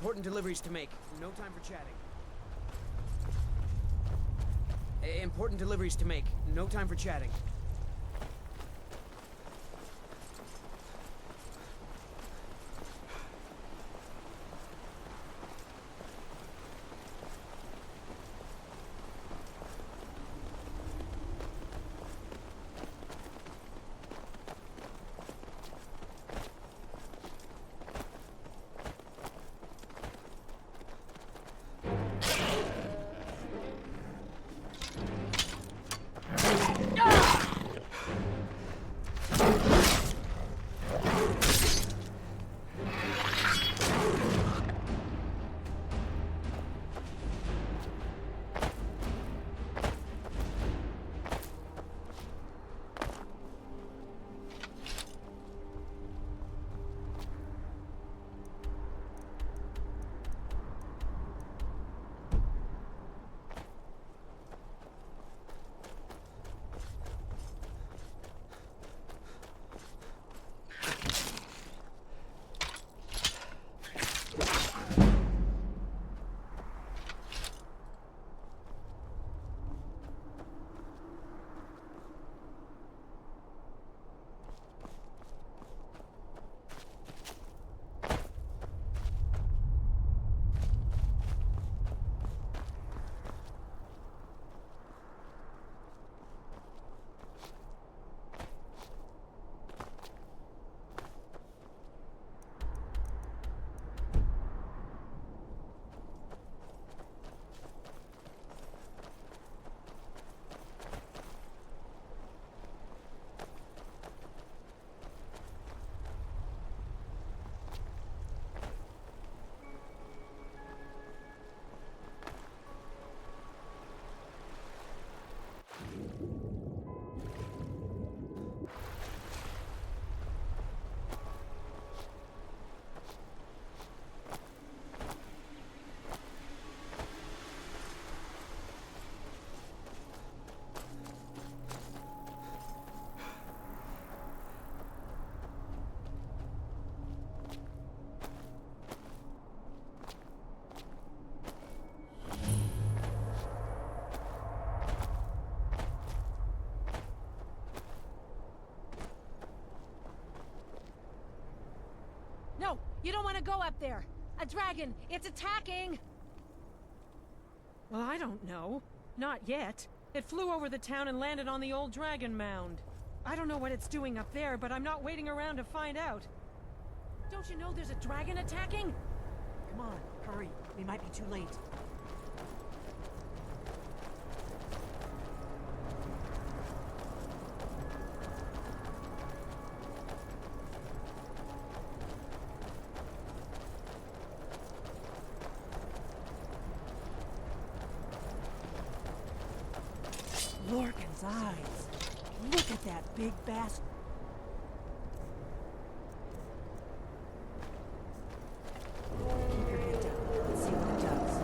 Important deliveries to make. No time for chatting. Important deliveries to make. No time for chatting. No, you don't want to go up there. A dragon, it's attacking! Well, I don't know. Not yet. It flew over the town and landed on the old dragon mound. I don't know what it's doing up there, but I'm not waiting around to find out. Don't you know there's a dragon attacking? Come on, hurry. We might be too late. Lorcan's eyes. Look at that big bastard. Keep your head down. Let's see what it does.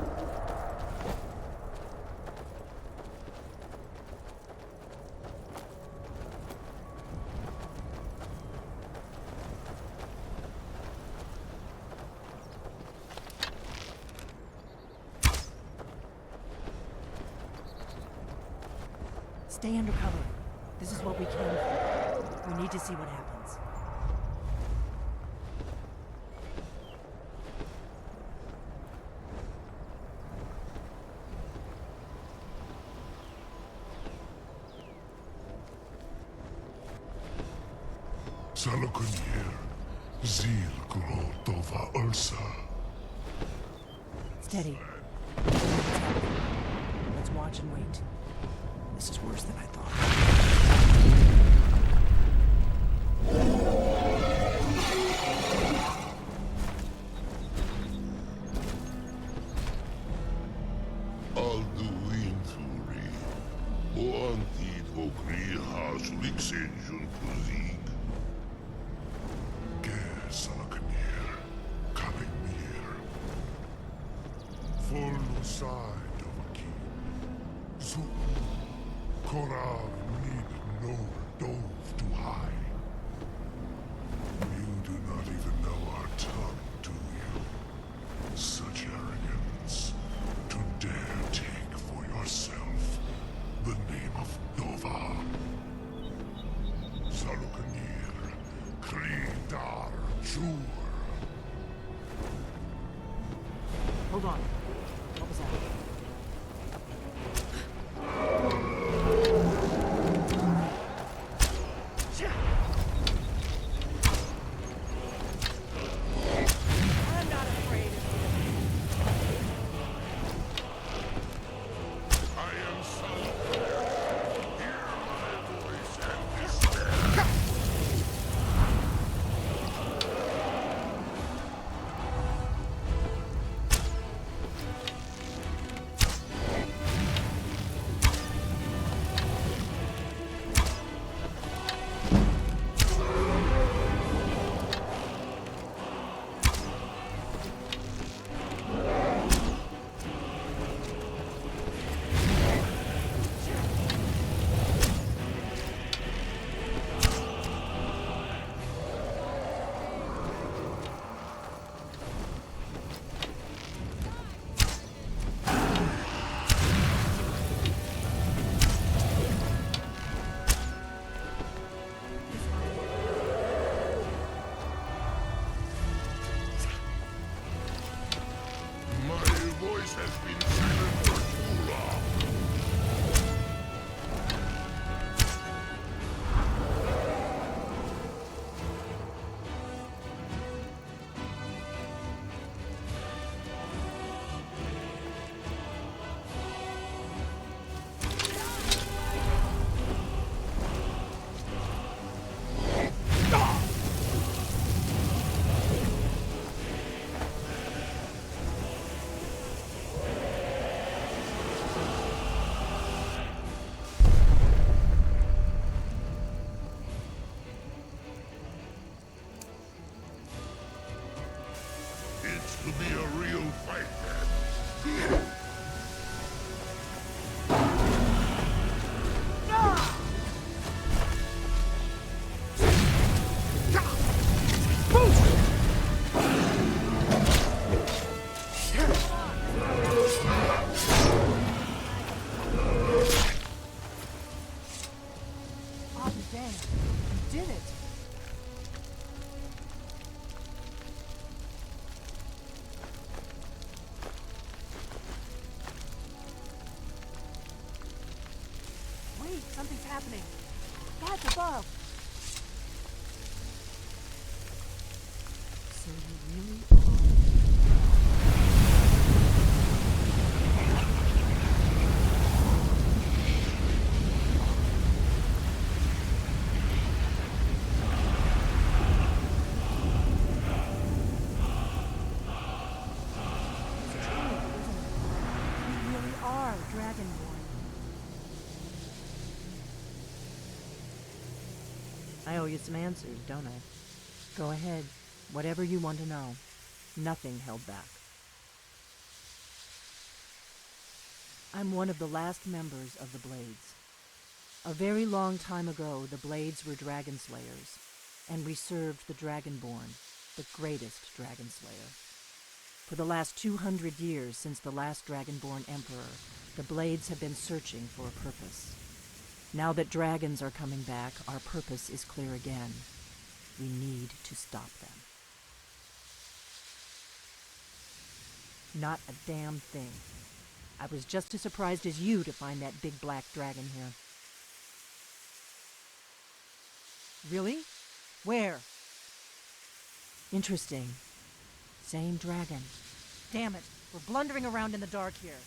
Stay under cover. This is what we came for. We need to see what happens. Salakunir, Zil Grotova Ursa. Steady. Let's watch and wait. This is worse than I thought. Alduinturi, o antid vokri hasulik senjun kuzik. Ger Salakunir, Kalimir. Full side of a king. Zu Korav need no dove to hide. You do not even know our tongue, do you? Hold on. What was that? I'm not afraid of you. I am Solitaire. Hear my voice and despair. My voice has been silent for too long. It's to be a real fight then. Oh, damn. You did it. Wait, something's happening. That's above. So you really are... It's true, isn't it? You really are Dragonborn. I owe you some answers, don't I? Go ahead. Whatever you want to know. Nothing held back. I'm one of the last members of the Blades. A very long time ago, the Blades were dragon slayers, and we served the Dragonborn, the greatest dragon slayer. For the last 200 years since the last Dragonborn Emperor, the Blades have been searching for a purpose. Now that dragons are coming back, our purpose is clear again. We need to stop them. Not a damn thing. I was just as surprised as you to find that big black dragon here. Really? Where? Interesting. Same dragon. Damn it. We're blundering around in the dark here.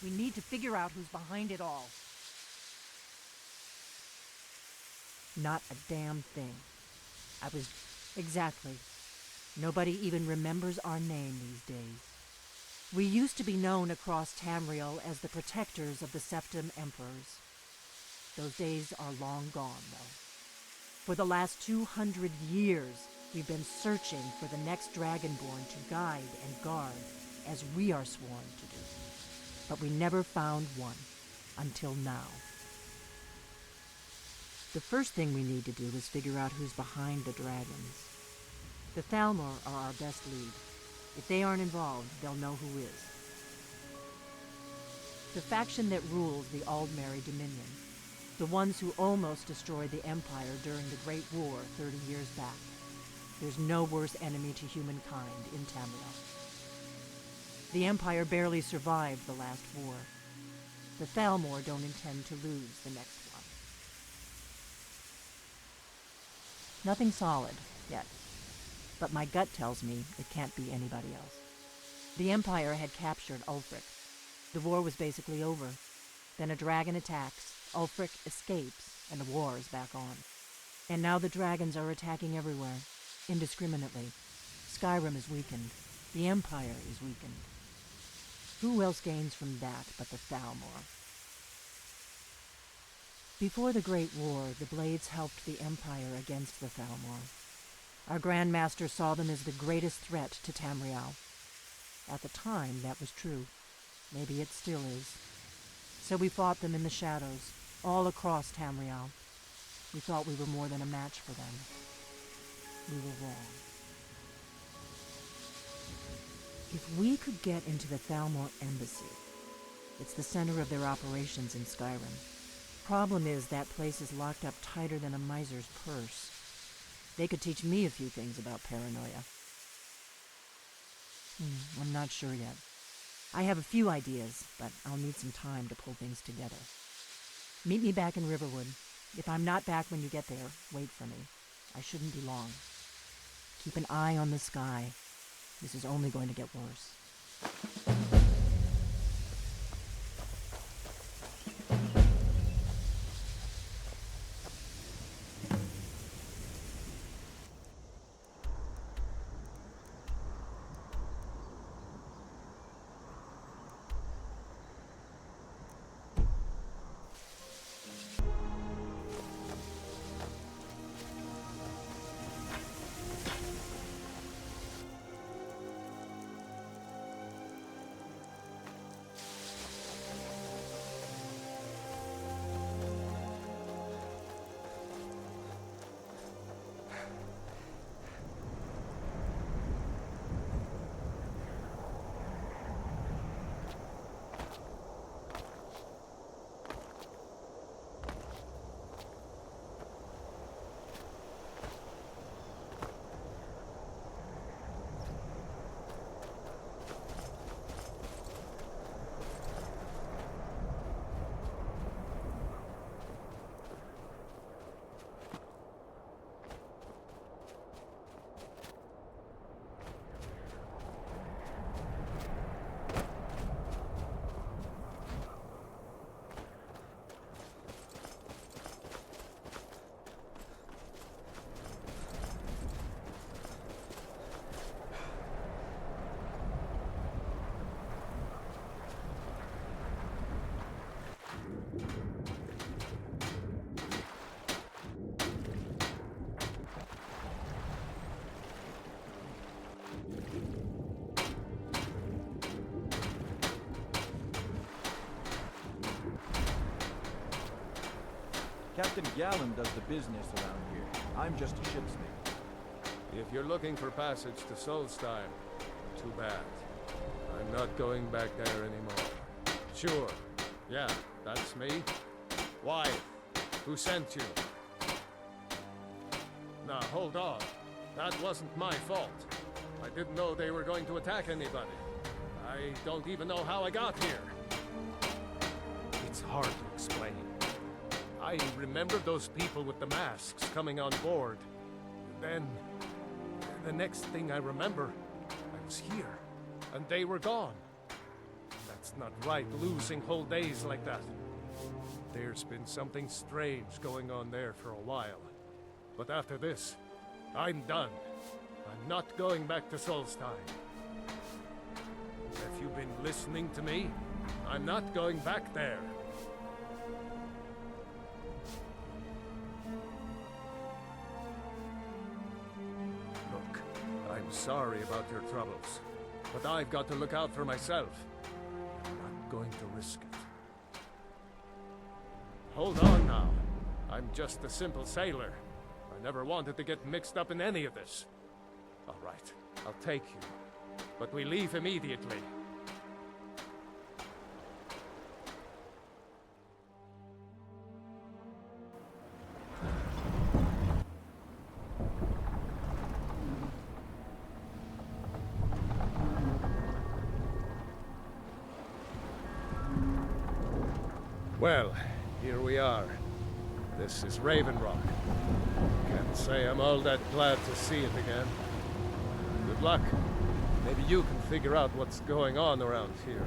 We need to figure out who's behind it all. Not a damn thing. Exactly. Nobody even remembers our name these days. We used to be known across Tamriel as the protectors of the Septim Emperors. Those days are long gone, though. For the last 200 years, we've been searching for the next Dragonborn to guide and guard, as we are sworn to do. But we never found one, until now. The first thing we need to do is figure out who's behind the dragons. The Thalmor are our best lead. If they aren't involved, they'll know who is. The faction that rules the Aldmeri Dominion. The ones who almost destroyed the Empire during the Great War 30 years back. There's no worse enemy to humankind in Tamriel. The Empire barely survived the last war. The Thalmor don't intend to lose the next one. Nothing solid, yet. But my gut tells me it can't be anybody else. The Empire had captured Ulfric. The war was basically over. Then a dragon attacks, Ulfric escapes, and the war is back on. And now the dragons are attacking everywhere, indiscriminately. Skyrim is weakened. The Empire is weakened. Who else gains from that but the Thalmor? Before the Great War, the Blades helped the Empire against the Thalmor. Our Grand Master saw them as the greatest threat to Tamriel. At the time, that was true. Maybe it still is. So we fought them in the shadows, all across Tamriel. We thought we were more than a match for them. We were wrong. If we could get into the Thalmor embassy, it's the center of their operations in Skyrim. Problem is, that place is locked up tighter than a miser's purse. They could teach me a few things about paranoia. I'm not sure yet. I have a few ideas, but I'll need some time to pull things together. Meet me back in Riverwood. If I'm not back when you get there, wait for me. I shouldn't be long. Keep an eye on the sky. This is only going to get worse. Captain Gallon does the business around here. I'm just a shipsmate. If you're looking for passage to Solstheim, too bad. I'm not going back there anymore. Sure. Yeah, that's me. Why? Who sent you? Now, hold on. That wasn't my fault. I didn't know they were going to attack anybody. I don't even know how I got here. It's hard to explain. I remember those people with the masks coming on board. Then, the next thing I remember, I was here, and they were gone. That's not right, losing whole days like that. There's been something strange going on there for a while. But after this, I'm done. I'm not going back to Solstheim. Have you been listening to me? I'm not going back there. Look, I'm sorry about your troubles, but I've got to look out for myself. I'm not going to risk it. Hold on now. I'm just a simple sailor. I never wanted to get mixed up in any of this. All right, I'll take you. But we leave immediately. Well, here we are. This is Raven Rock. Can't say I'm all that glad to see it again. Good luck. Maybe you can figure out what's going on around here.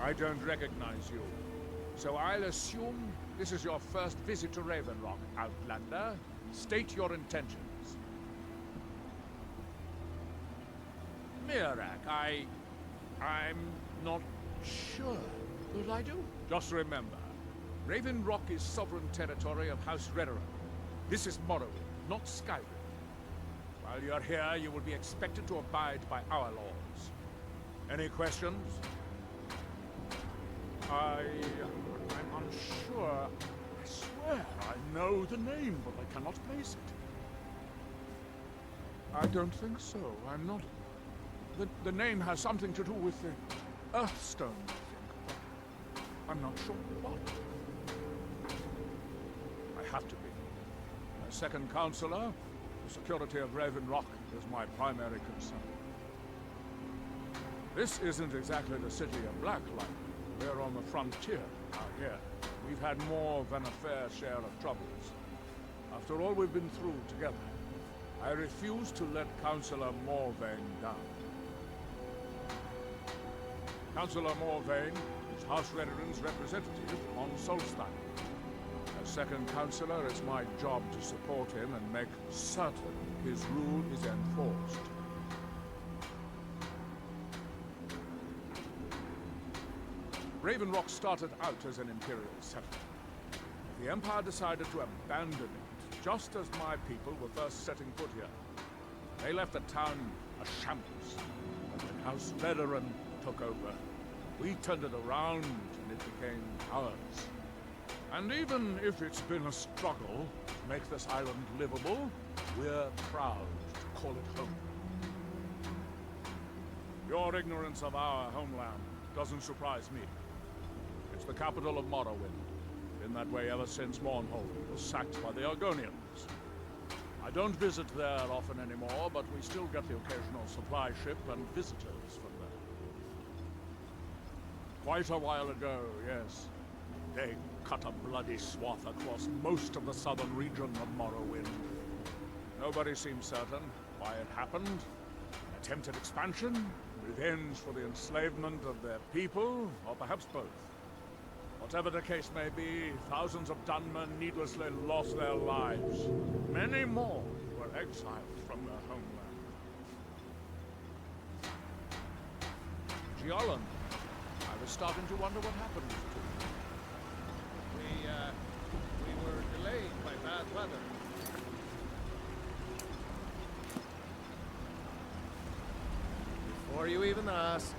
I don't recognize you. So I'll assume this is your first visit to Raven Rock, Outlander. State your intentions. Mirak, I'm not sure. But I do. Just remember, Raven Rock is sovereign territory of House Redoran. This is Morrowind, not Skyrim. While you're here, you will be expected to abide by our laws. Any questions? I'm unsure. I swear I know the name, but I cannot place it. I don't think so. I'm not... The name has something to do with the Earthstone, I think. I'm not sure what. I have to be. As second counselor, the security of Raven Rock is my primary concern. This isn't exactly the city of Blacklight. We're on the frontier out here. We've had more than a fair share of troubles. After all we've been through together, I refuse to let Councillor Morvain down. Councillor Morvain is House Redoran's representative on Solstein. As second councillor, it's my job to support him and make certain his rule is enforced. Raven Rock started out as an Imperial settlement. The Empire decided to abandon it, just as my people were first setting foot here. They left the town a shambles, and when House Redoran took over, we turned it around and it became ours. And even if it's been a struggle to make this island livable, we're proud to call it home. Your ignorance of our homeland doesn't surprise me. It's the capital of Morrowind. Been that way ever since Mournhold was sacked by the Argonians. I don't visit there often anymore, but we still get the occasional supply ship and visitors from there. Quite a while ago, yes. They cut a bloody swath across most of the southern region of Morrowind. Nobody seems certain why it happened. Attempted expansion, revenge for the enslavement of their people, or perhaps both. Whatever the case may be, thousands of Dunmen needlessly lost their lives. Many more were exiled from their homeland. Giolland, I was starting to wonder what happened to you. We were delayed by bad weather. Before you even ask,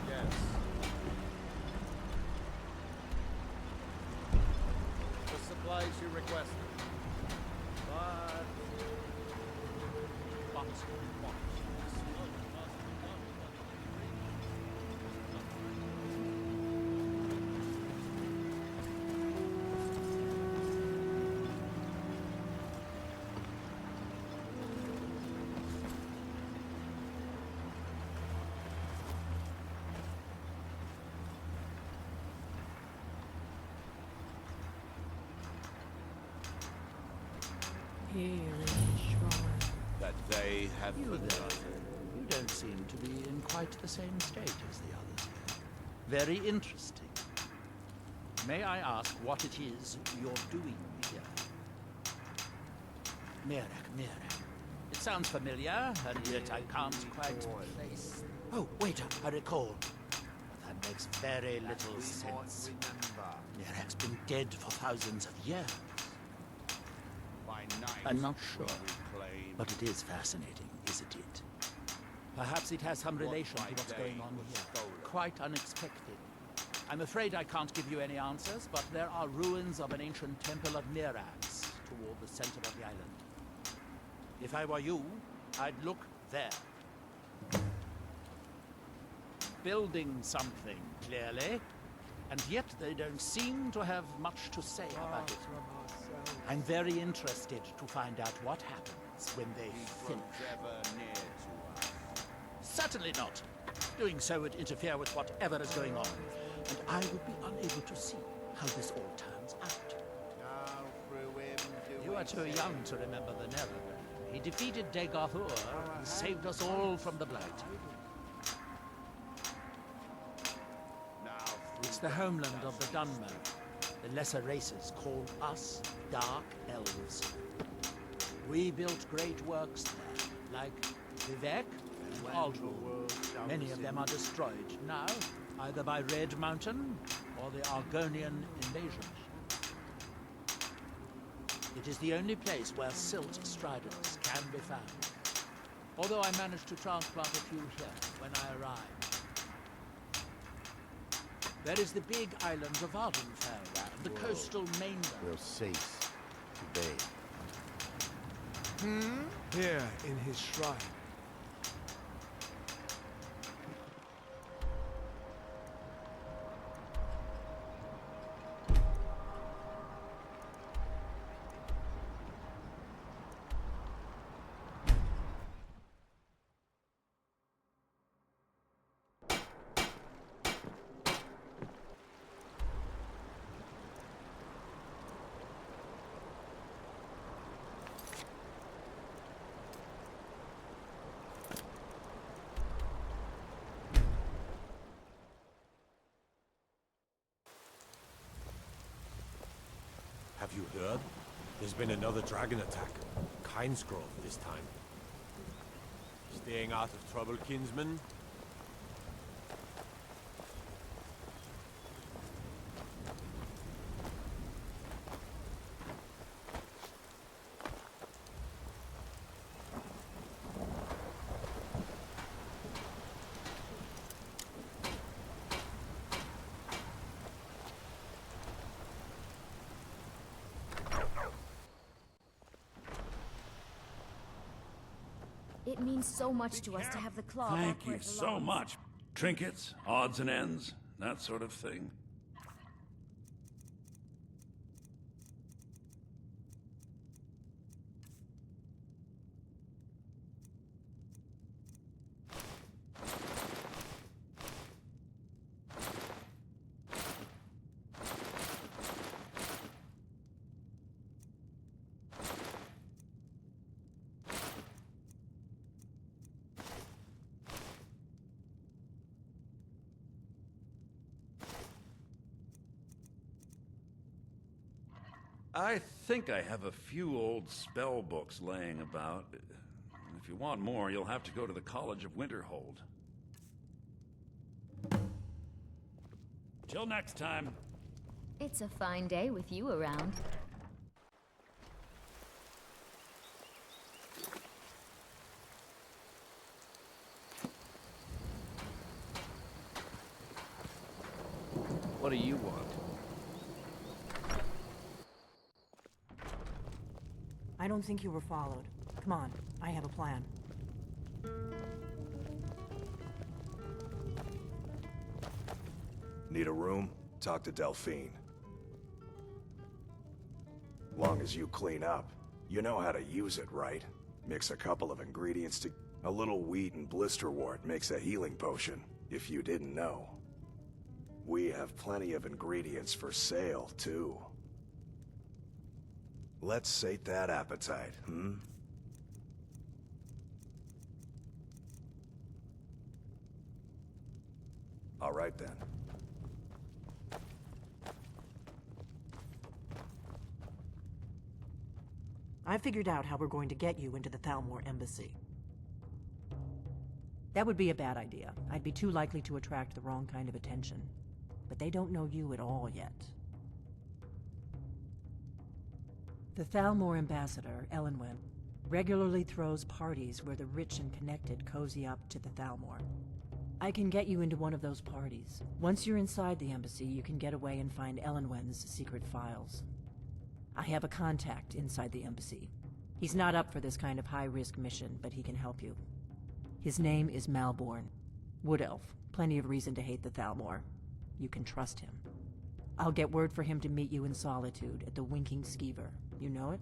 yes. The supplies you requested. But what? Here is the shrine. That they have You forgotten. there. You don't seem to be in quite the same state as the others. Very interesting. May I ask what it is you're doing here? Mirak, it sounds familiar, and yet I can't quite place... Oh, wait, I recall. That makes very little sense. Nerak's been dead for thousands of years. I'm not sure, but it is fascinating, isn't it? Perhaps it has some relation to what's going on here. Quite unexpected. I'm afraid I can't give you any answers, but there are ruins of an ancient temple of Mirax toward the center of the island. If I were you, I'd look there. Building something, clearly, and yet they don't seem to have much to say about it. I'm very interested to find out what happens when they finish. Certainly not. Doing so would interfere with whatever is going on, and I would be unable to see how this all turns out. You are too young to remember the Nereid. He defeated Dagothur and saved us all from the Blight. It's the homeland of the Dunmer. The lesser races call us Dark Elves. We built great works there, like Vivek and Aldrul. Many of them are destroyed now, either by Red Mountain or the Argonian invasion. It is the only place where Silt Striders can be found. Although I managed to transplant a few here when I arrived. There is the big island of Ardenfell, the coastal mainland. We'll cease to bathe. Here, in his shrine. Have you heard? There's been another dragon attack. Kynesgrove this time. Staying out of trouble, kinsman? It means so much to us to have the claw. Thank you so much. Trinkets, odds and ends, that sort of thing. I think I have a few old spell books laying about. If you want more, you'll have to go to the College of Winterhold. Till next time. It's a fine day with you around. What do you want? I don't think you were followed. Come on, I have a plan. Need a room? Talk to Delphine. Long as you clean up. You know how to use it, right? Mix a couple of ingredients to... A little wheat and blisterwort makes a healing potion, if you didn't know. We have plenty of ingredients for sale, too. Let's sate that appetite, hmm? All right, then. I figured out how we're going to get you into the Thalmor embassy. That would be a bad idea. I'd be too likely to attract the wrong kind of attention. But they don't know you at all yet. The Thalmor ambassador, Elenwen, regularly throws parties where the rich and connected cozy up to the Thalmor. I can get you into one of those parties. Once you're inside the embassy, you can get away and find Elenwen's secret files. I have a contact inside the embassy. He's not up for this kind of high-risk mission, but he can help you. His name is Malborn. Wood Elf. Plenty of reason to hate the Thalmor. You can trust him. I'll get word for him to meet you in Solitude at the Winking Skeever. You know it?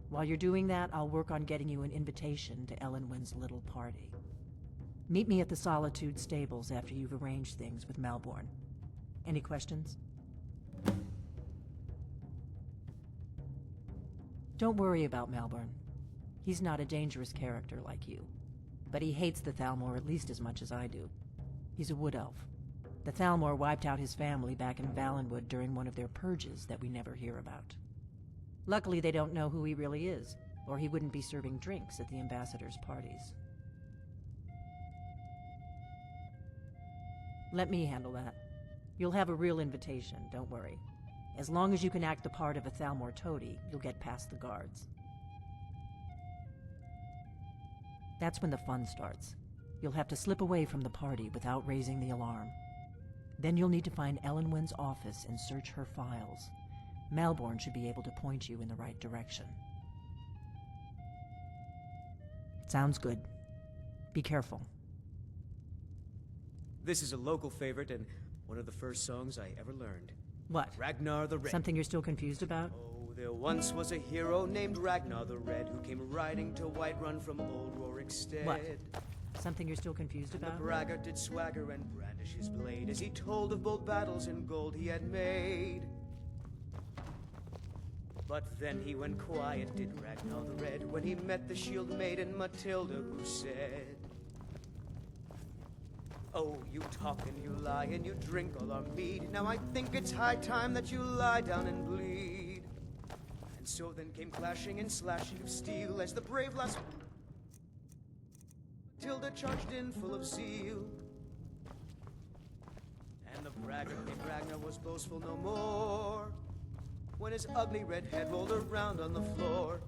While you're doing that, I'll work on getting you an invitation to Elenwen's little party. Meet me at the Solitude stables after you've arranged things with Malborn. Any questions? Don't worry about Malborn. He's not a dangerous character like you. But he hates the Thalmor at least as much as I do. He's a wood elf. The Thalmor wiped out his family back in Valenwood during one of their purges that we never hear about. Luckily, they don't know who he really is, or he wouldn't be serving drinks at the ambassador's parties. Let me handle that. You'll have a real invitation, don't worry. As long as you can act the part of a Thalmor toady, you'll get past the guards. That's when the fun starts. You'll have to slip away from the party without raising the alarm. Then you'll need to find Elenwen's office and search her files. Malborn should be able to point you in the right direction. Sounds good. Be careful. This is a local favorite and one of the first songs I ever learned. What? Ragnar the Red. Something you're still confused about? Oh, there once was a hero named Ragnar the Red who came riding to Whiterun from old Rorikstead. What? Something you're still confused And about? the braggart did swagger and brandish his blade as he told of bold battles and gold he had made. But then he went quiet, did Ragnar the Red, when he met the shield maiden Matilda, who said, "Oh, you talk and you lie and you drink all our mead. Now I think it's high time that you lie down and bleed." And so then came clashing and slashing of steel as the brave lass Matilda charged in full of zeal. And the braggart named Ragnar was boastful no more when his ugly red head rolled around on the floor.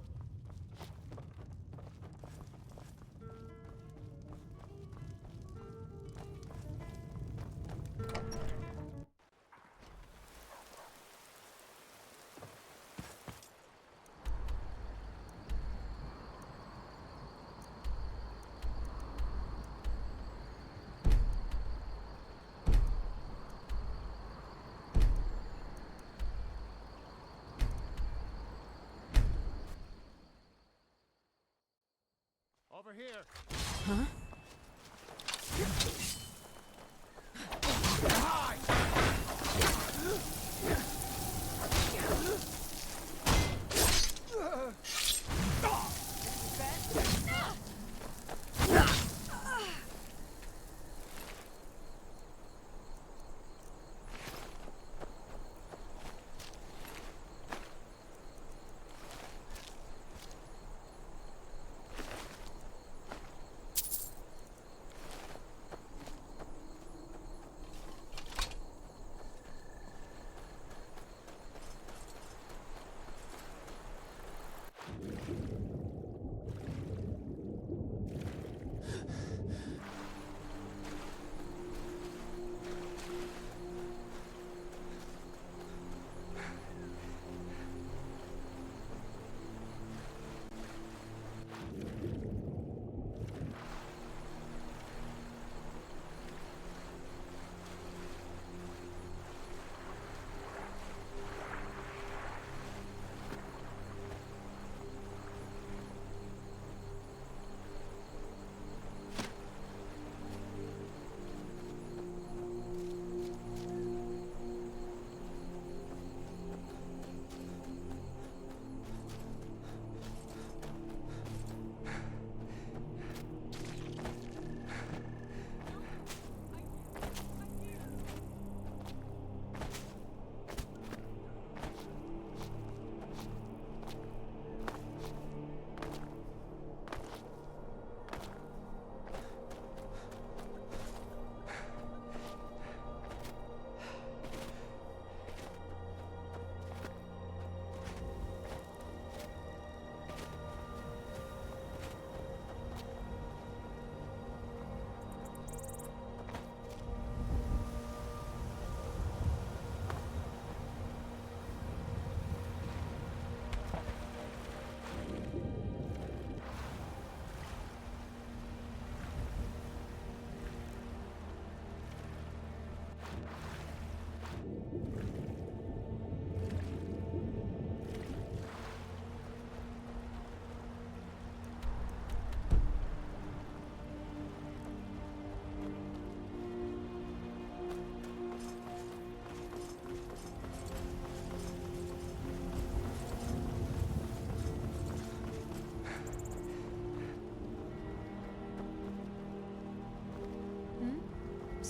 Over here. Huh?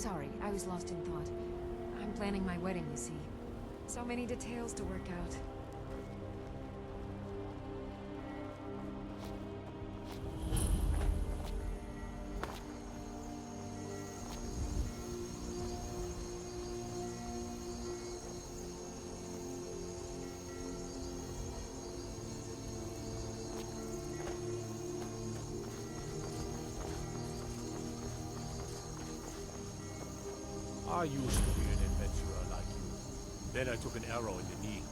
Sorry, I was lost in thought. I'm planning my wedding, you see. So many details to work out. I used to be an adventurer like you. Then I took an arrow in the knee.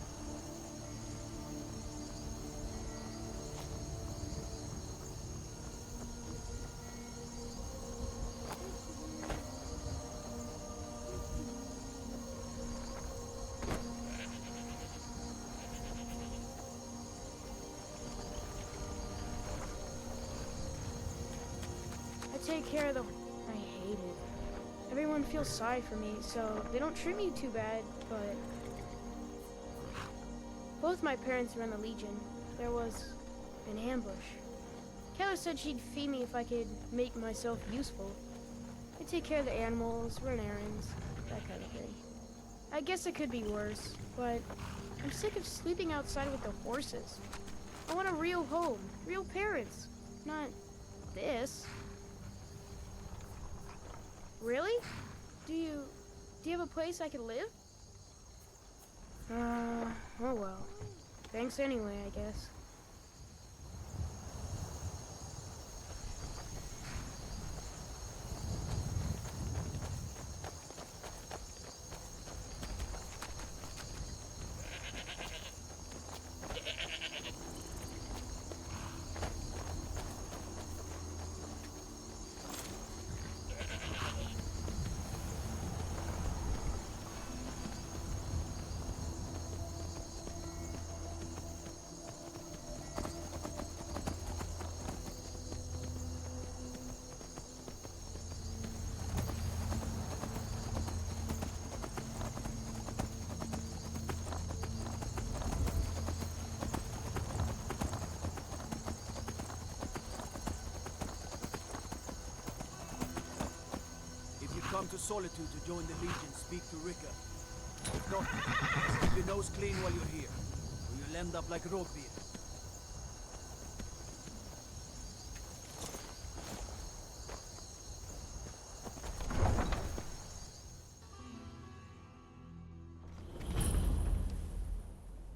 I take care of the... I hate it. Everyone feels sorry for me, so they don't treat me too bad, but... Both my parents were in the Legion. There was an ambush. Kayla said she'd feed me if I could make myself useful. I take care of the animals, run errands, that kind of thing. I guess it could be worse, but I'm sick of sleeping outside with the horses. I want a real home, real parents, not this. Really? Do you have a place I could live? Oh well. Thanks anyway, I guess. Come to Solitude to join the Legion, speak to Ricker. If not, keep your nose clean while you're here, or you'll end up like Rockbeard.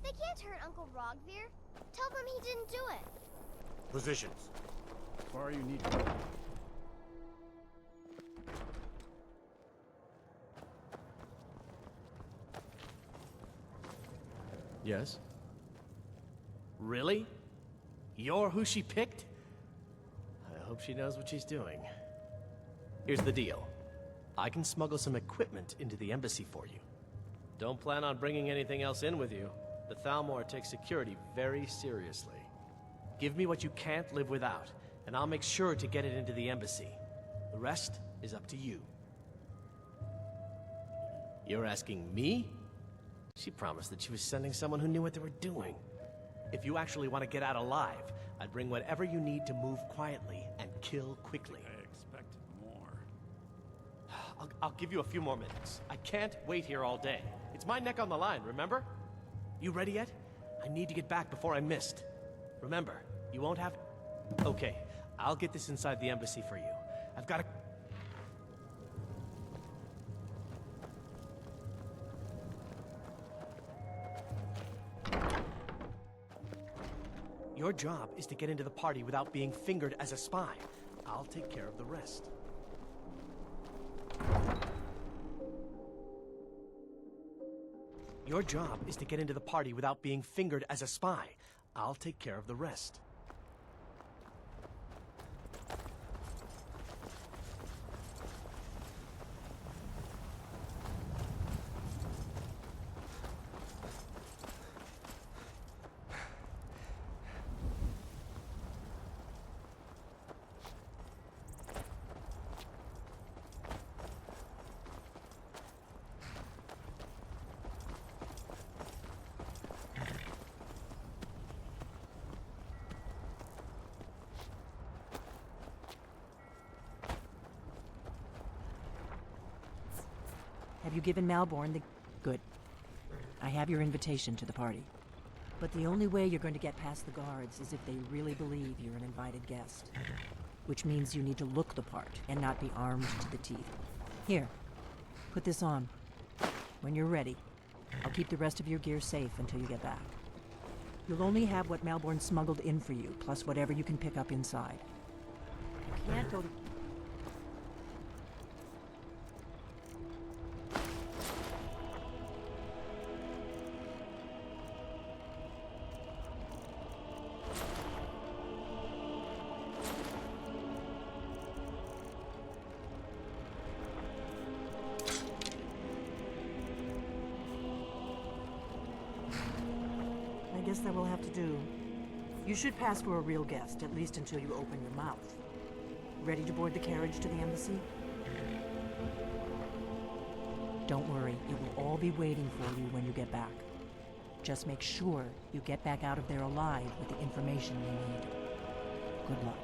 They can't hurt Uncle Rogvir. Tell them he didn't do it. Positions. As far as you need. Yes? Really? You're who she picked? I hope she knows what she's doing. Here's the deal. I can smuggle some equipment into the embassy for you. Don't plan on bringing anything else in with you. The Thalmor takes security very seriously. Give me what you can't live without, and I'll make sure to get it into the embassy. The rest is up to you. You're asking me? She promised that she was sending someone who knew what they were doing. If you actually want to get out alive, I'd bring whatever you need to move quietly and kill quickly. I expected more. I'll give you a few more minutes. I can't wait here all day. It's my neck on the line, remember? You ready yet? I need to get back before I'm missed. Remember, you won't have... Okay, I'll get this inside the embassy for you. I've got to... Your job is to get into the party without being fingered as a spy. I'll take care of the rest. Your job is to get into the party without being fingered as a spy. I'll take care of the rest. Have you given Malborn the... Good. I have your invitation to the party. But the only way you're going to get past the guards is if they really believe you're an invited guest. Which means you need to look the part and not be armed to the teeth. Here, put this on. When you're ready, I'll keep the rest of your gear safe until you get back. You'll only have what Malborn smuggled in for you, plus whatever you can pick up inside. You can't go to... I guess that will have to do. You should pass for a real guest, at least until you open your mouth. Ready to board the carriage to the embassy? Don't worry, it will all be waiting for you when you get back. Just make sure you get back out of there alive with the information you need. Good luck.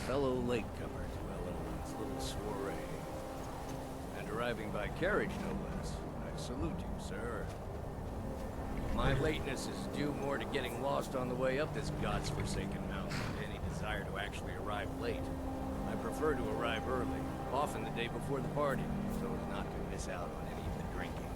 Fellow latecomer to Ellen's little soiree. And arriving by carriage, no less. I salute you, sir. My lateness is due more to getting lost on the way up this god's-forsaken mountain than any desire to actually arrive late. I prefer to arrive early, often the day before the party, so as not to miss out on any of the drinking.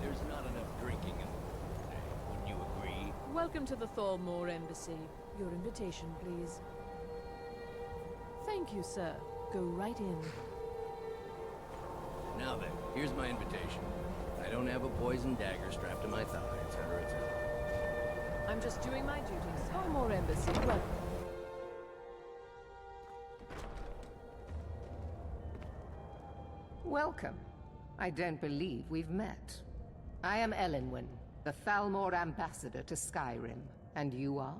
There's not enough drinking in the world today, wouldn't you agree? Welcome to the Thalmor Embassy. Your invitation, please. Thank you, sir. Go right in. Now then, here's my invitation. I don't have a poison dagger strapped to my thigh, etc., etc. I'm just doing my duties. Thalmor Embassy, welcome. Welcome. I don't believe we've met. I am Elenwen, the Thalmor ambassador to Skyrim. And you are?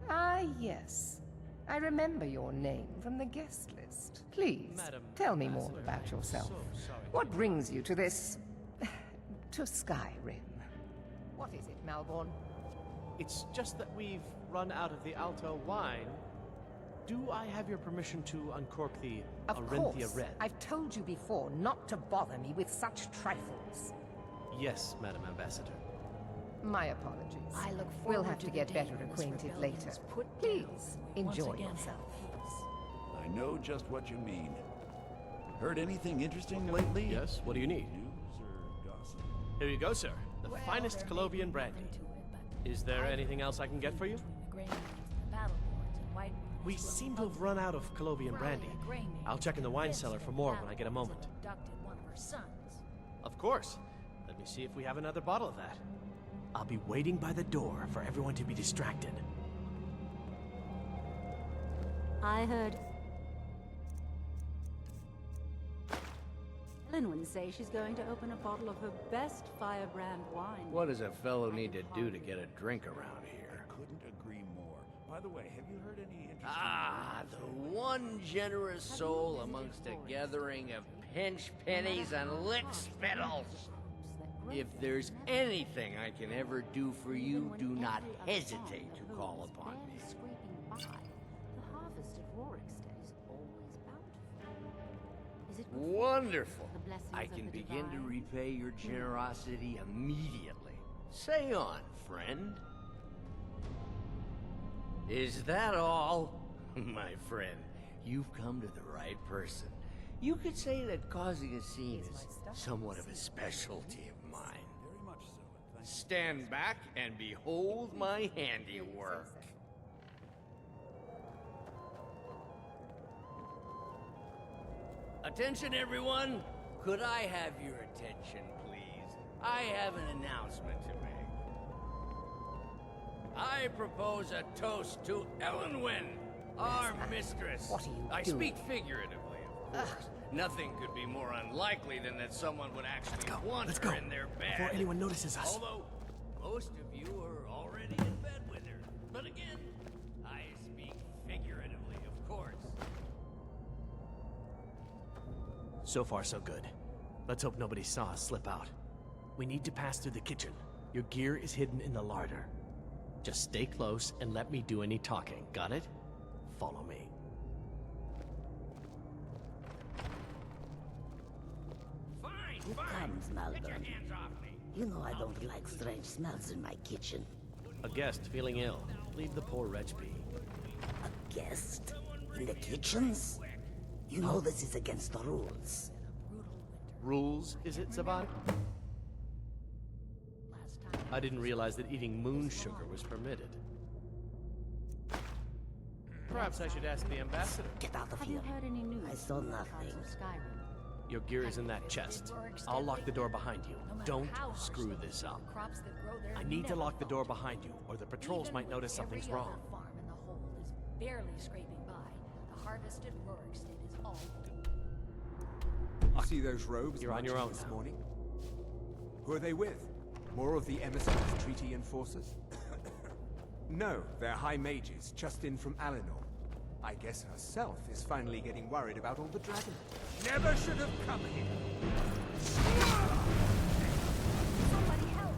Ah, yes. I remember your name from the guest list. Please, tell me more about yourself. What brings you to this... to Skyrim? What is it, Malborn? It's just that we've run out of the Alto wine. Do I have your permission to uncork the Of Arinthia course. Red? I've told you before not to bother me with such trifles. Yes, Madam Ambassador. My apologies. I look We'll forward have to to the get day better when this acquainted rebellion later. is put Please, down. Once enjoy again, yourself. I know just what you mean. Heard anything interesting lately? Yes, what do you need? News or gossip? Here you go, sir. The finest Colovian brandy. Is there anything else I can get for you? We seem to have run out of Colovian brandy. I'll check in the wine cellar for more when I get a moment. Of course. Let me see if we have another bottle of that. I'll be waiting by the door for everyone to be distracted. I heard Linwen say she's going to open a bottle of her best firebrand wine. What does a fellow need to do to get a drink around here? Couldn't agree more. By the way, have you heard any interesting... Ah, the one generous soul amongst a gathering of pinch pennies and lick spittles. If there's anything I can ever do for you, do not hesitate to call upon me. Wonderful. I can begin to repay your generosity immediately. Say on, friend. Is that all? My friend, you've come to the right person. You could say that causing a scene is somewhat of a specialty of mine. Very much so. Stand back and behold my handiwork. Attention, everyone! Could I have your attention, please? I have an announcement to make. I propose a toast to Elenwen, our mistress. What are you I doing? speak figuratively, of course. Nothing could be more unlikely than that someone would actually want her in their bed. Before anyone notices us. Although, most of you are already in bed with her. But again, I speak Figuratively, of course. So far, so good. Let's hope nobody saw us slip out. We need to pass through the kitchen. Your gear is hidden in the larder. Just stay close and let me do any talking. Got it? Follow me. Here comes Malvern. You know I don't like strange smells in my kitchen. A guest feeling ill. Leave the poor wretch be. A guest? In the kitchens? You know this is against the rules. Rules, is it, Sabat? I didn't realize that eating moon sugar was permitted. Perhaps I should ask the ambassador. Get out of Have here. you heard any news? I saw nothing. Of Skyrim? Your gear is in that chest. I'll lock the door behind you. Don't screw this up. Crops that grow there I need to never lock the door falter. behind you, or the patrols Even might notice with something's every wrong. other farm in the hold is barely scraping by. The harvested Rorikstead is all You see those robes You're on your marching own this now. morning? Who are they with? More of the emissaries, treaty enforcers? No, they're high mages, just in from Alinor. I guess herself is finally getting worried about all the dragon. Never should have come here! Somebody help!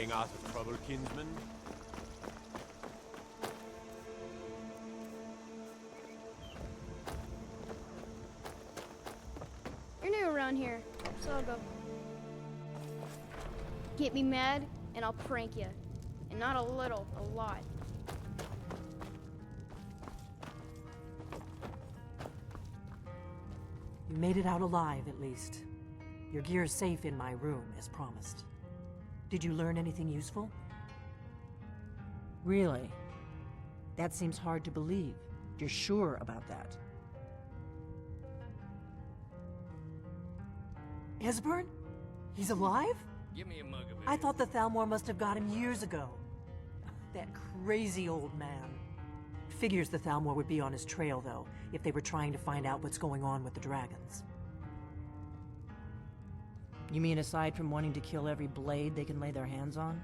Staying out of trouble, kinsman? You're new around here, so I'll go. Get me mad, and I'll prank you. And not a little, a lot. You made it out alive, at least. Your gear's safe in my room, as promised. Did you learn anything useful? Really? That seems hard to believe. You're sure about that? Esbern? He's alive? Give me a mug of it. I thought the Thalmor must have got him years ago. That crazy old man. Figures the Thalmor would be on his trail, though, if they were trying to find out what's going on with the dragons. You mean aside from wanting to kill every blade they can lay their hands on?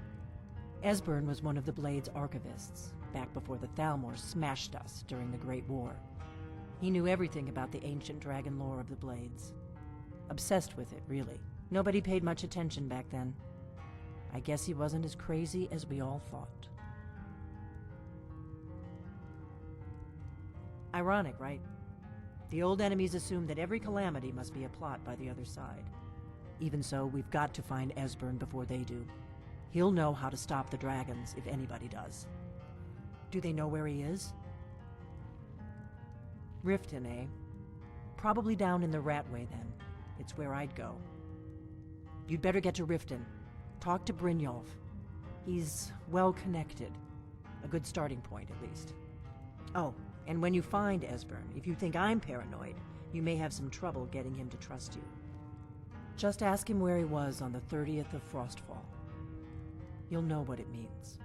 Esbern was one of the Blade's archivists, back before the Thalmor smashed us during the Great War. He knew everything about the ancient dragon lore of the Blades. Obsessed with it, really. Nobody paid much attention back then. I guess he wasn't as crazy as we all thought. Ironic, right? The old enemies assumed that every calamity must be a plot by the other side. Even so, we've got to find Esbern before they do. He'll know how to stop the dragons, if anybody does. Do they know where he is? Riften, eh? Probably down in the Ratway, then. It's where I'd go. You'd better get to Riften. Talk to Brynjolf. He's well-connected. A good starting point, at least. Oh, and when you find Esbern, if you think I'm paranoid, you may have some trouble getting him to trust you. Just ask him where he was on the 30th of Frostfall. You'll know what it means.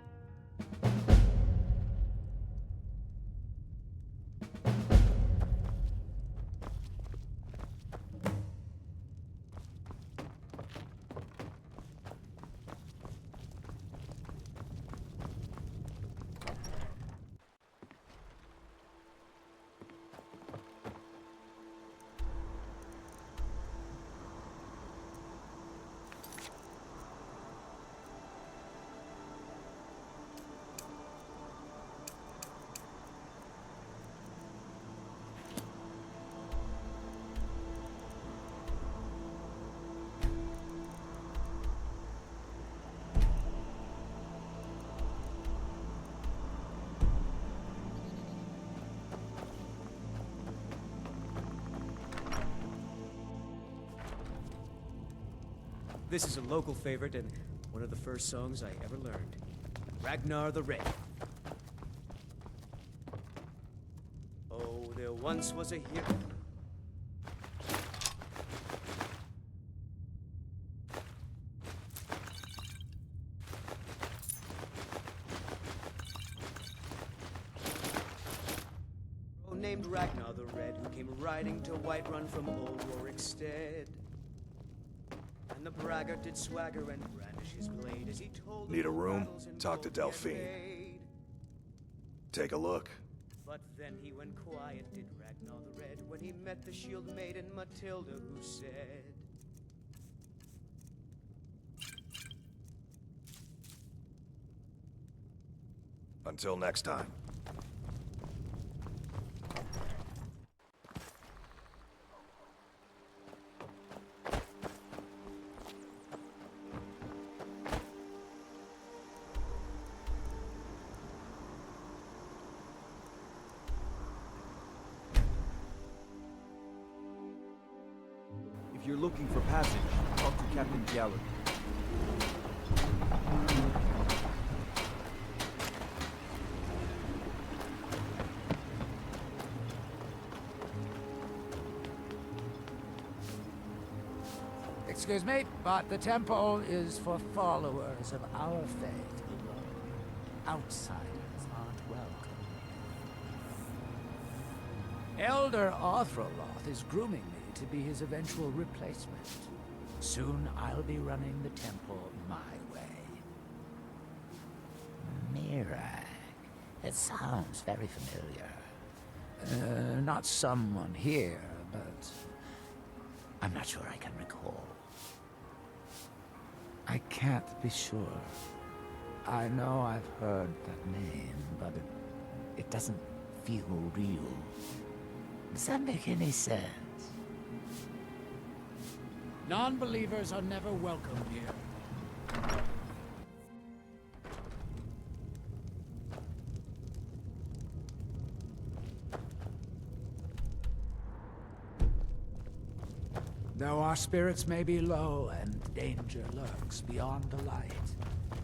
This is a local favorite and one of the first songs I ever learned. Ragnar the Red. Oh, there once was a hero. Named Ragnar the Red, who came riding to Whiterun from old Rorikstead. And the braggart did swagger and brandish his blade as he told Need a room? battles and Talk to gold he had Delphine. made. Take a look. But then he went quiet, did Ragnar the Red, when he met the shield maiden Matilda, who said, Until next time. If you're looking for passage, talk to Captain Gallagher. Excuse me, but the temple is for followers of our faith alone. Outsiders aren't welcome. Elder Arthroloth is grooming me to be his eventual replacement. Soon I'll be running the temple my way. Mirag. It sounds very familiar. Not someone here, but I'm not sure I can recall. I can't be sure. I know I've heard that name, but it doesn't feel real. Does that make any sense? Non-believers are never welcome here. Though our spirits may be low and danger lurks beyond the light,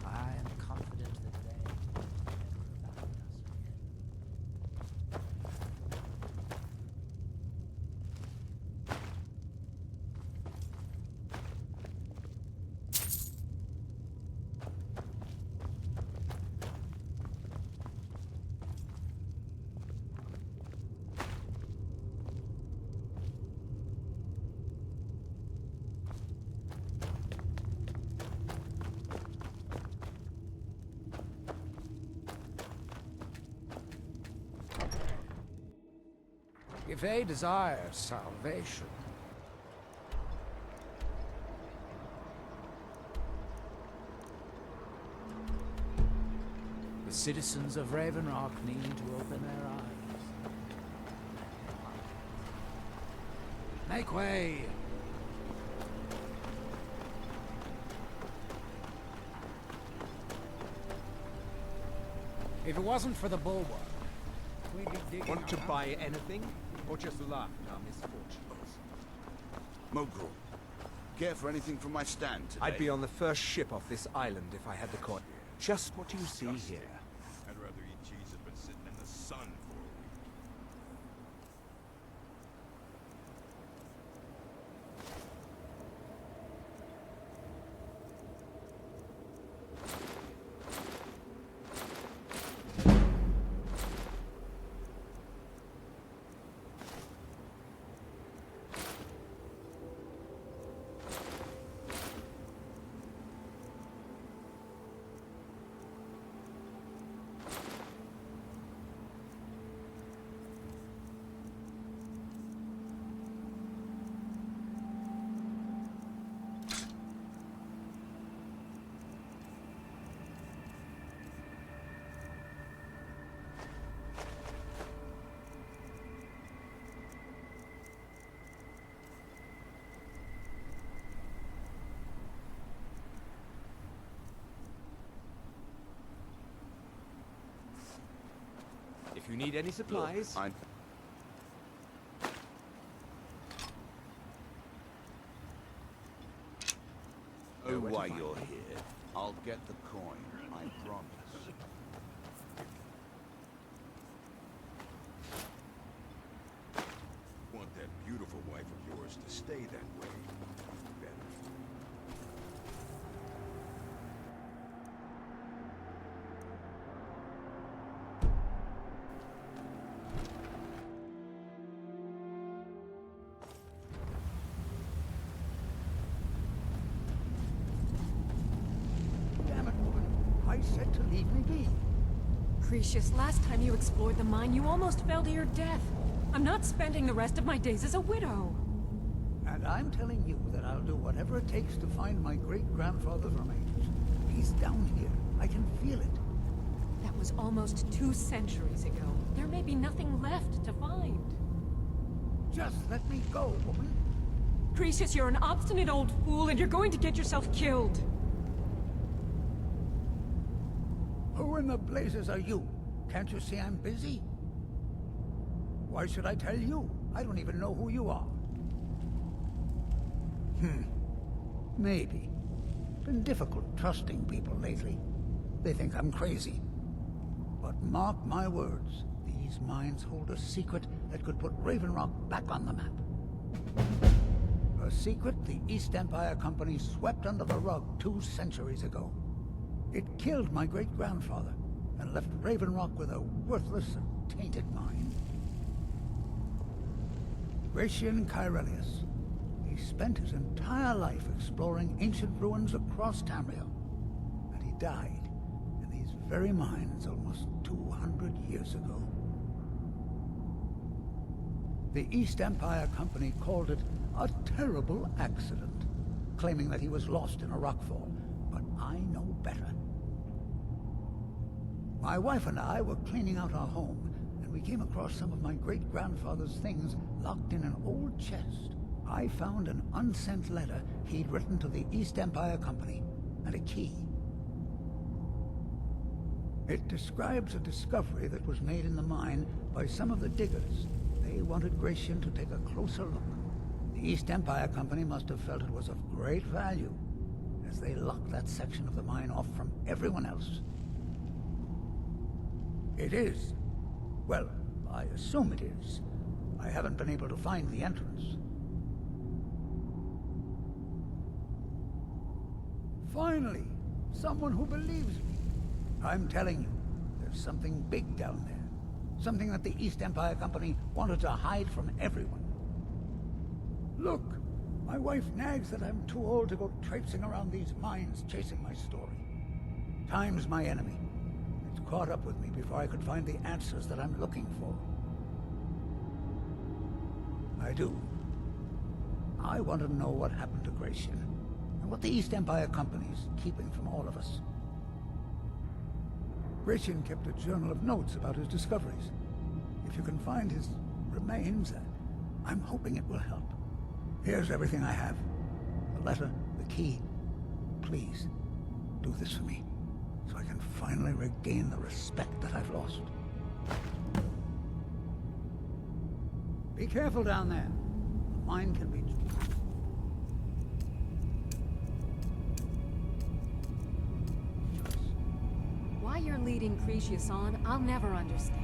I am confident that they will never abandon us again. If they desire salvation, the citizens of Raven Rock need to open their eyes. Make way! If it wasn't for the bulwark, we'd be digging. Want to buy anything? Or just laugh at our misfortunes? Mogul, care for anything from my stand today? I'd be on the first ship off this island if I had the coin. Just what you see here. I'd rather eat cheese than been sitting in the sun for a week. If you need any supplies... Look, oh, while you're here, I'll get the coin, I promise. Want that beautiful wife of yours to stay that way. Better. I said to leave me be. Cretius, last time you explored the mine, you almost fell to your death. I'm not spending the rest of my days as a widow. And I'm telling you that I'll do whatever it takes to find my great-grandfather's remains. He's down here. I can feel it. That was almost 2 centuries ago. There may be nothing left to find. Just let me go, woman. Cretius, you're an obstinate old fool, and you're going to get yourself killed. Who in the blazes are you? Can't you see I'm busy? Why should I tell you? I don't even know who you are. Maybe. Been difficult trusting people lately. They think I'm crazy. But mark my words, these mines hold a secret that could put Raven Rock back on the map. A secret the East Empire Company swept under the rug 2 centuries ago. It killed my great-grandfather and left Raven Rock with a worthless and tainted mine. Gratian Kyrelius. He spent his entire life exploring ancient ruins across Tamriel, and he died in these very mines almost 200 years ago. The East Empire Company called it a terrible accident, claiming that he was lost in a rockfall, but I know better. My wife and I were cleaning out our home, and we came across some of my great-grandfather's things locked in an old chest. I found an unsent letter he'd written to the East Empire Company, and a key. It describes a discovery that was made in the mine by some of the diggers. They wanted Gratian to take a closer look. The East Empire Company must have felt it was of great value, as they locked that section of the mine off from everyone else. It is. Well, I assume it is. I haven't been able to find the entrance. Finally, someone who believes me. I'm telling you, there's something big down there. Something that the East Empire Company wanted to hide from everyone. Look, my wife nags that I'm too old to go traipsing around these mines chasing my story. Time's my enemy. It's caught up with me before I could find the answers that I'm looking for. I do. I want to know what happened to Gratian, and what the East Empire Company's keeping from all of us. Gratian kept a journal of notes about his discoveries. If you can find his remains, I'm hoping it will help. Here's everything I have. The letter, the key. Please, do this for me, so I can finally regain the respect that I've lost. Be careful down there. The mine can be... Why you're leading Cretius on, I'll never understand.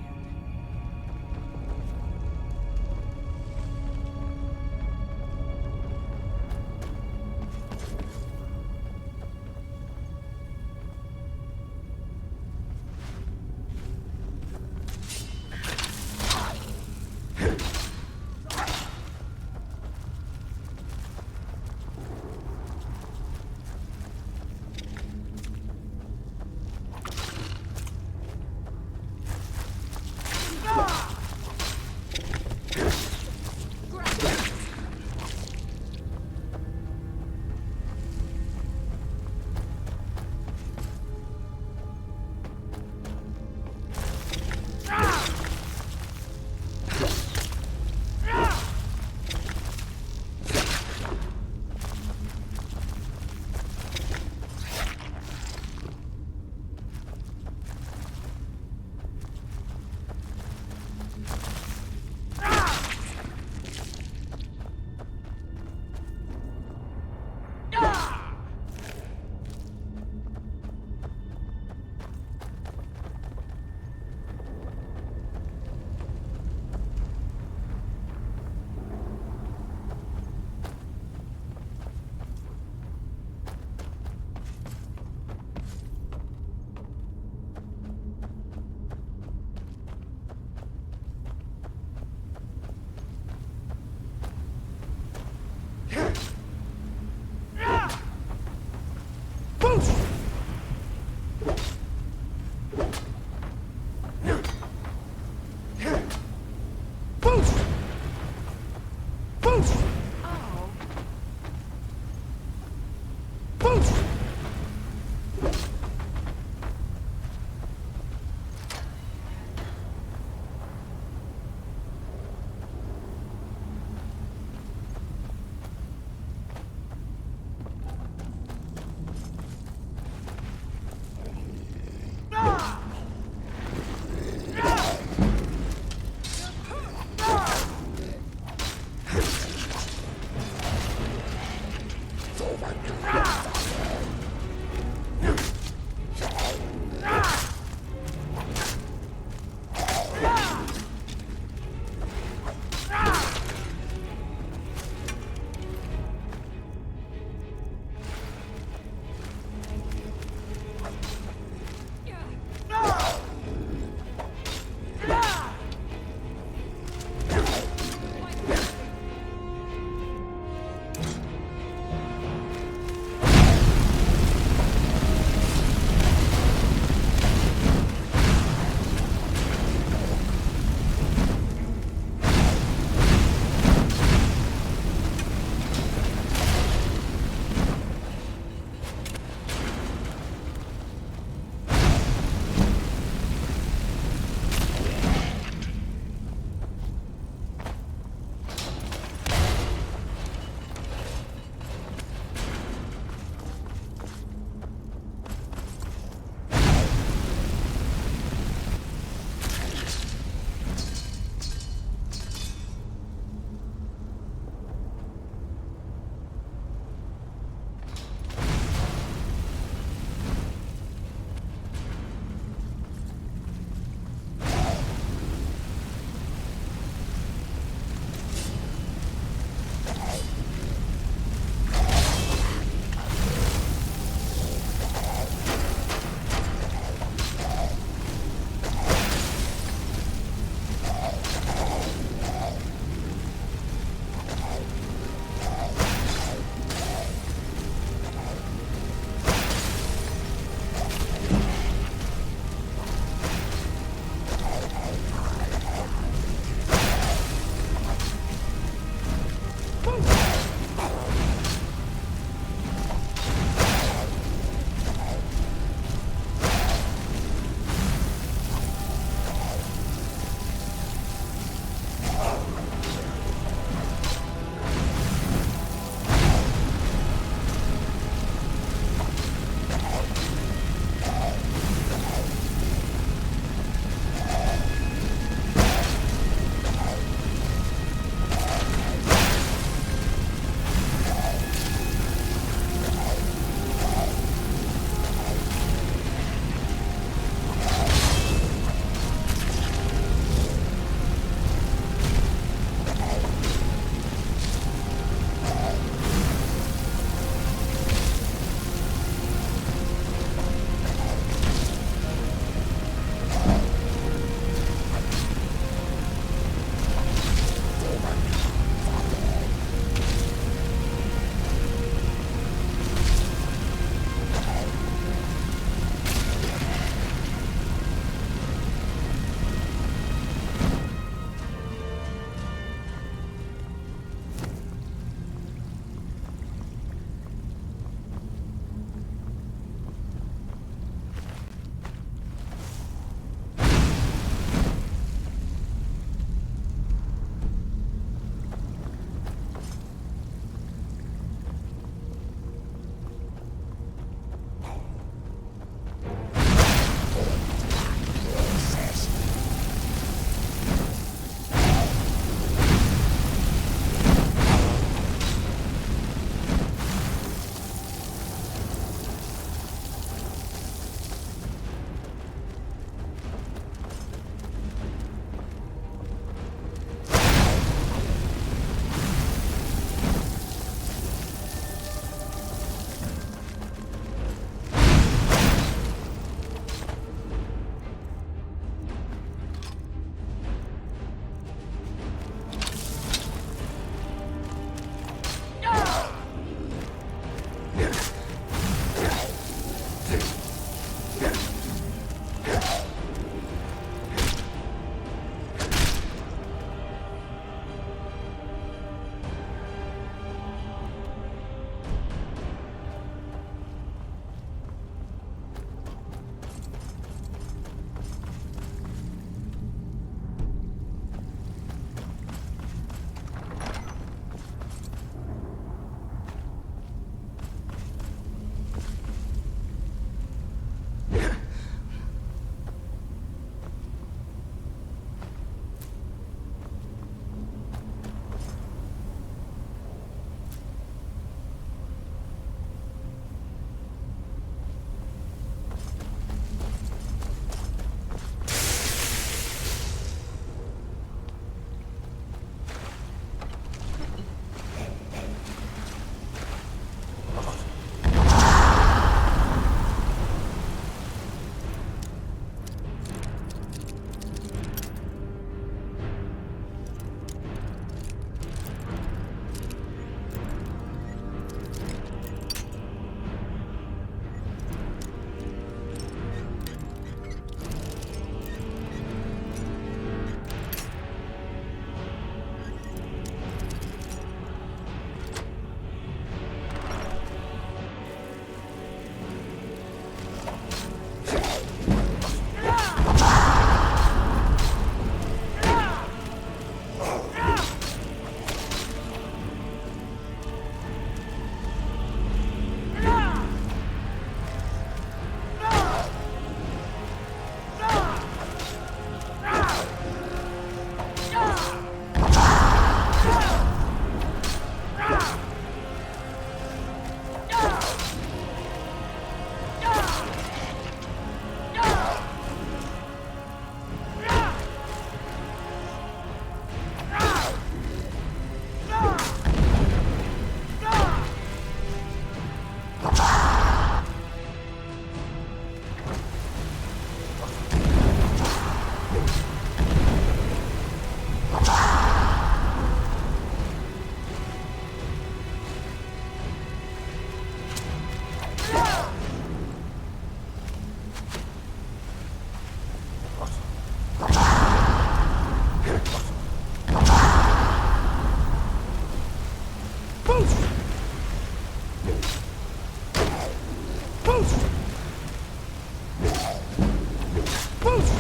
Boost!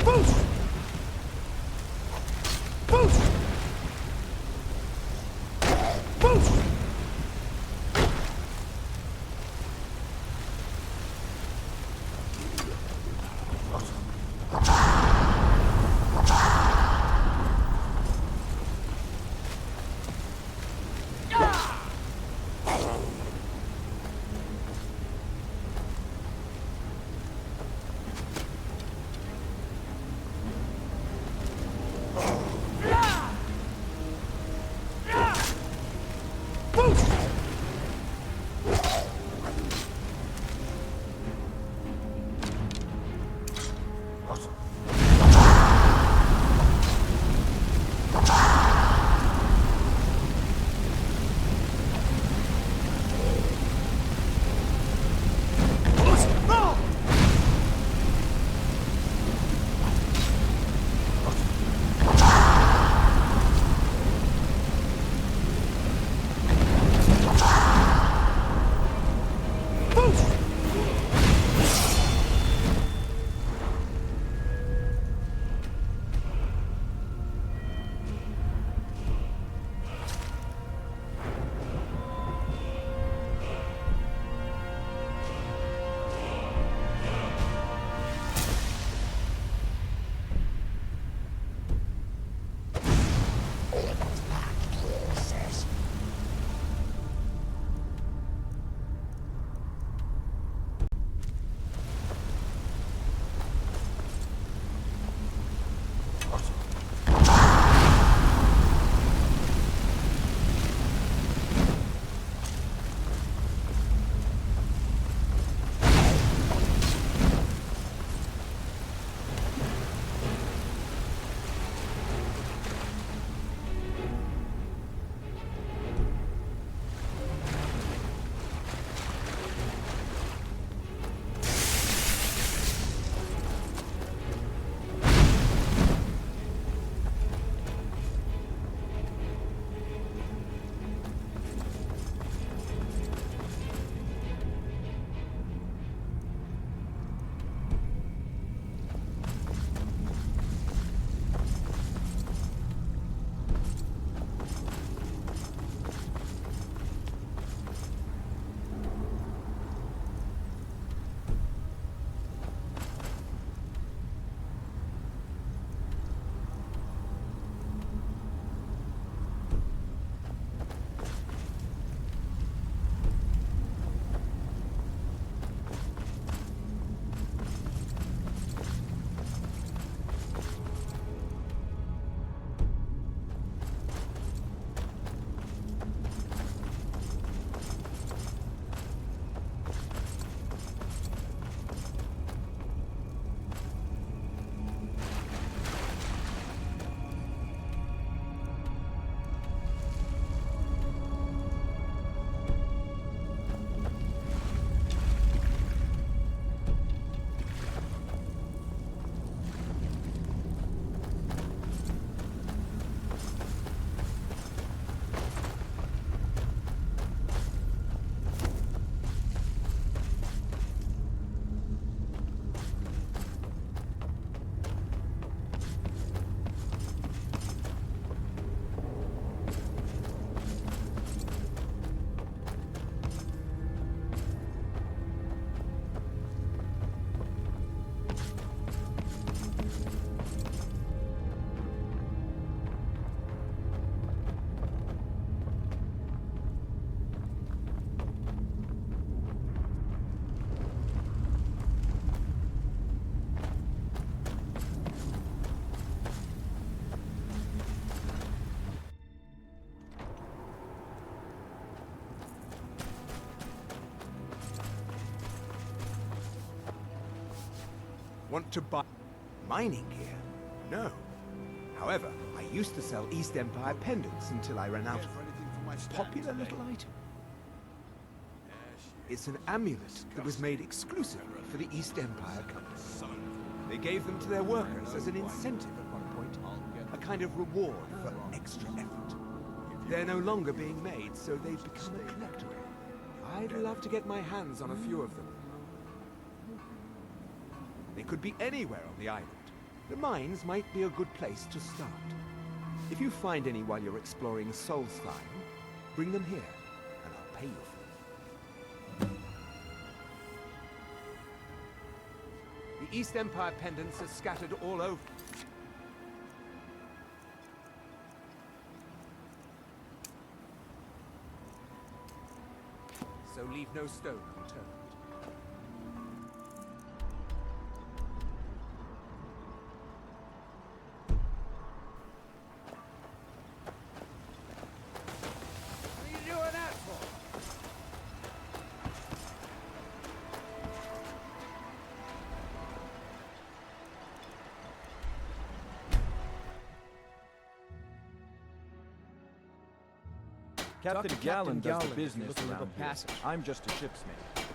Boost! Boost! Boost! Want to buy mining gear? No. However, I used to sell East Empire pendants until I ran out of them. Popular little item. It's an amulet that was made exclusively for the East Empire Company. They gave them to their workers as an incentive at one point, a kind of reward for extra effort. They're no longer being made, so they've become a collectible. I'd love to get my hands on a few of them. They could be anywhere on the island. The mines might be a good place to start. If you find any while you're exploring Soul Slime, bring them here, and I'll pay you for them. The East Empire pendants are scattered all over. So leave no stone unturned. What are you doing that for? Captain Dr. Gallon does the Gallon business looking around for here. passage. I'm just a ship's mate.